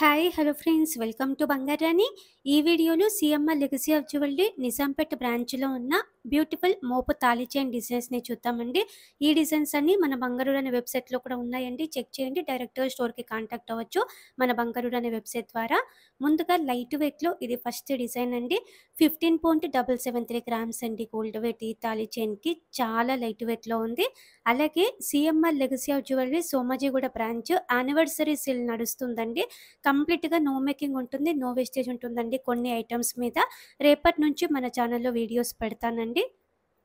Hi hello friends welcome to Bangarani. ఈ వీడియోలో CMR legacy of jewellery Nizampet బ్రాంచ్లో ఉన్న బ్యూటిఫుల్ మోపు తాళి చైన్ డిజైన్స్ని చూద్దామండి. ఈ డిజైన్స్ అన్ని మన బంగారు అనే వెబ్సైట్లో కూడా ఉన్నాయండి, చెక్ చేయండి. డైరెక్ట్గా స్టోర్కి కాంటాక్ట్ అవ్వచ్చు మన బంగారు అనే వెబ్సైట్ ద్వారా. ముందుగా లైట్ వెయిట్లో ఇది ఫస్ట్ డిజైన్ అండి. 15.773 గ్రామ్స్ అండి గోల్డ్ వెయిట్. ఈ తాళి చైన్కి చాలా లైట్ వెయిట్లో ఉంది. అలాగే CMR legacy of jewellery Somajiguda branch anniversary sale నడుస్తుందండి. కంప్లీట్‌గా నో మేకింగ్ ఉంటుంది, నో వేస్టేజ్ ఉంటుందండి కొన్ని ఐటెమ్స్ మీద. రేపటి నుంచి మన ఛానల్‌లో వీడియోస్ పెడతానండి.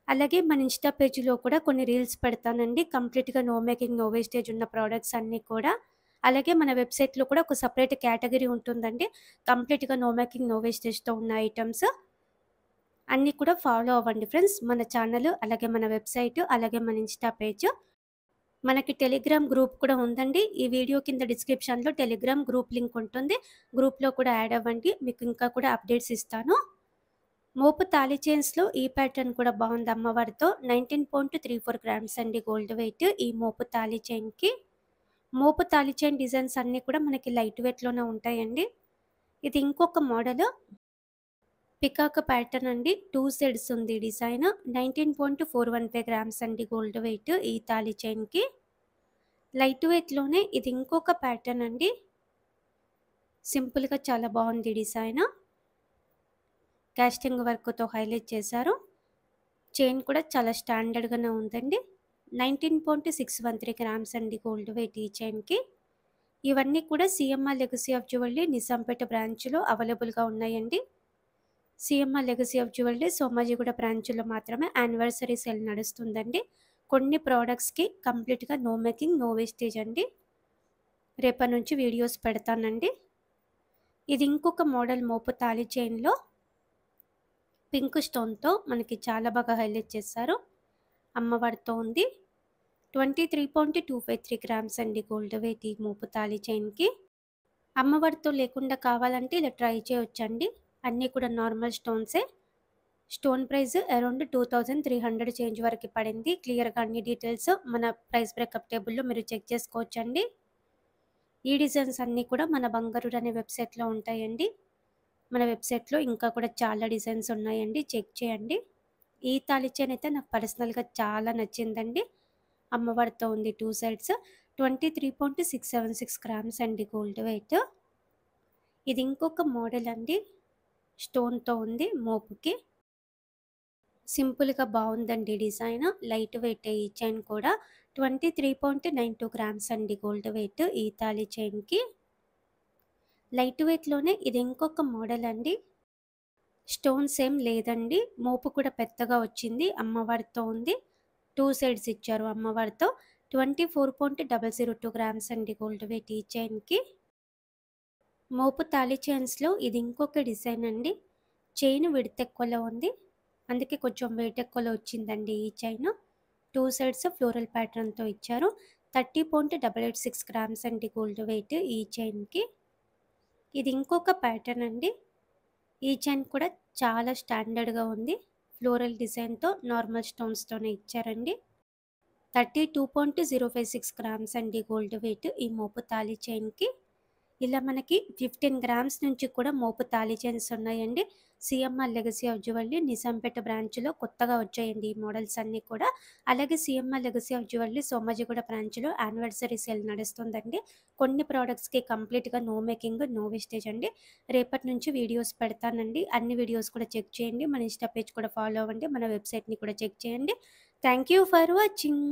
అలాగే మన ఇన్‌స్టా పేజ్‌లో కూడా కొన్ని రీల్స్ పెడతానండి. కంప్లీట్‌గా నో మేకింగ్, నో వేస్టేజ్ ఉన్న ప్రొడక్ట్స్ అన్నీ కూడా. అలాగే మన వెబ్‌సైట్‌లో కూడా ఒక సెపరేట్ కేటగరీ ఉంటుందండి. కంప్లీట్‌గా నో మేకింగ్, నో వేస్టేజ్‌తో ఉన్న ఐటెమ్స్ అన్నీ కూడా ఫాలో అవ్వండి ఫ్రెండ్స్. మన ఛానల్, అలాగే మన వెబ్‌సైట్, అలాగే మన ఇన్‌స్టా పేజ్. మనకి టెలిగ్రామ్ గ్రూప్ కూడా ఉందండి. ఈ వీడియో కింద డిస్క్రిప్షన్‌లో టెలిగ్రామ్ గ్రూప్ లింక్ ఉంటుంది. గ్రూప్‌లో కూడా యాడ్ అవ్వండి. మీకు ఇంకా కూడా అప్డేట్స్ ఇస్తాను. మోపు తాళి చైన్స్‌లో ఈ ప్యాటర్న్ కూడా బాగుంది అమ్మవారితో. 19.34 గ్రామ్స్ అండి గోల్డ్ వెయిట్ ఈ మోపు తాళి చైన్‌కి. మోపు తాళి చైన్ డిజైన్స్ అన్నీ కూడా మనకి లైట్ వెయిట్‌లోనే ఉంటాయండి. ఇది ఇంకొక మోడల్ పికాక్ ప్యాటర్న్ అండి. 2 సైడ్స్ ఉంది డిజైన్. 19.415 గ్రామ్స్ అండి గోల్డ్ వెయిట్ ఈ తాళి చైన్‌కి. లైట్ వెయిట్‌లోనే ఇది ఇంకొక ప్యాటర్న్ అండి. సింపుల్‌గా చాలా బాగుంది డిజైన్. కాస్టింగ్ వర్క్‌తో హైలైట్ చేశారు. చైన్ కూడా చాలా స్టాండర్డ్‌గానే ఉందండి. 19.613 గ్రామ్స్ అండి గోల్డ్ వెయిట్ ఈ చైన్‌కి. ఇవన్నీ కూడా CMR legacy of jewellery Nizampet బ్రాంచ్‌లో అవైలబుల్‌గా ఉన్నాయండి. CMR legacy of jewellery Somajiguda బ్రాంచ్‌లో మాత్రమే యానివర్సరీ సేల్ నడుస్తుందండి. కొన్ని ప్రొడక్ట్స్‌కి కంప్లీట్‌గా నో మేకింగ్, నో వేస్టేజ్ అండి. రేపటి నుంచి వీడియోస్ పెడతానండి. ఇది ఇంకొక మోడల్ మోపు తాళి చైన్‌లో పింక్ స్టోన్‌తో మనకి చాలా బాగా హైలైట్ చేశారు. అమ్మవారితో ఉంది. 23.253 గ్రామ్స్ అండి గోల్డ్ వెయిట్ ఈ మోపు తాళి చైన్‌కి. అమ్మవారితో లేకుండా కావాలంటే ఇలా ట్రై చేయొచ్చండి. అన్నీ కూడా నార్మల్ స్టోన్సే. స్టోన్ ప్రైస్ అరౌండ్ 2300 చేంజ్ వరకు పడింది. క్లియర్‌గా అన్ని డీటెయిల్స్ మన ప్రైస్ బ్రేకప్ టేబుల్‌లో మీరు చెక్ చేసుకోవచ్చండి. ఈ డిజైన్స్ అన్నీ కూడా మన బంగారు అనే వెబ్సైట్‌లో ఉంటాయండి. మన వెబ్సైట్‌లో ఇంకా కూడా చాలా డిజైన్స్ ఉన్నాయండి, చెక్ చేయండి. ఈ తాళి చైన్ అయితే నాకు పర్సనల్‌గా చాలా నచ్చిందండి. అమ్మవారితో ఉంది 2 సైడ్స్. 23.676 గ్రామ్స్ అండి గోల్డ్ వెయిట్. ఇది ఇంకొక మోడల్ అండి. స్టోన్‌తో ఉంది మోపుకి. సింపుల్‌గా బాగుందండి డిజైన్. లైట్ వెయిట్ ఈ చైన్ కూడా. 23.92 గ్రామ్స్ అండి గోల్డ్ వెయిట్ ఈ తాళి చైన్‌కి. లైట్ వెయిట్‌లోనే ఇది ఇంకొక మోడల్ అండి. స్టోన్స్ ఏం లేదండి. మోపు కూడా పెద్దగా వచ్చింది. అమ్మవారితో ఉంది. 2 సైడ్స్ ఇచ్చారు అమ్మవారితో. 24.002 గ్రామ్స్ అండి గోల్డ్ వెయిట్ ఈ చైన్‌కి. మోపు తాళి చైన్స్‌లో ఇది ఇంకొక డిజైన్ అండి. చైన్ విడ్త్ ఎక్కువలో ఉంది. అందుకే కొంచెం వెయిట్ ఎక్కువలో వచ్చిందండి ఈ చైన్. 2 సైడ్స్ ఫ్లోరల్ ప్యాటర్న్‌తో ఇచ్చారు. 30.886 గ్రామ్స్ అండి గోల్డ్ వెయిట్ ఈ చైన్‌కి. ఇది ఇంకొక ప్యాటర్న్ అండి. ఈ చైన్ కూడా చాలా స్టాండర్డ్‌గా ఉంది. ఫ్లోరల్ డిజైన్‌తో నార్మల్ స్టోన్స్‌తోనే ఇచ్చారండి. 32.056 గ్రామ్స్ అండి గోల్డ్ వెయిట్ ఈ మోపు తాళి చైన్‌కి. ఇలా మనకి 15 గ్రామ్స్ నుంచి కూడా మోపు తాళి చైన్స్ ఉన్నాయండి. CMR legacy of jewellery Nizampet బ్రాంచ్‌లో కొత్తగా వచ్చాయండి ఈ మోడల్స్ అన్నీ కూడా. అలాగే CMR legacy of jewellery Somajiguda బ్రాంచ్‌లో యానివర్సరీ సేల్ నడుస్తుందండి. కొన్ని ప్రొడక్ట్స్‌కి కంప్లీట్‌గా నో మేకింగ్, నో వేస్టేజ్ అండి. రేపటి నుంచి వీడియోస్ పెడతానండి. అన్ని వీడియోస్ కూడా చెక్ చేయండి. మన ఇన్‌స్టా పేజ్ కూడా ఫాలో అవ్వండి. మన వెబ్సైట్‌ని కూడా చెక్ చేయండి. Thank you for watching.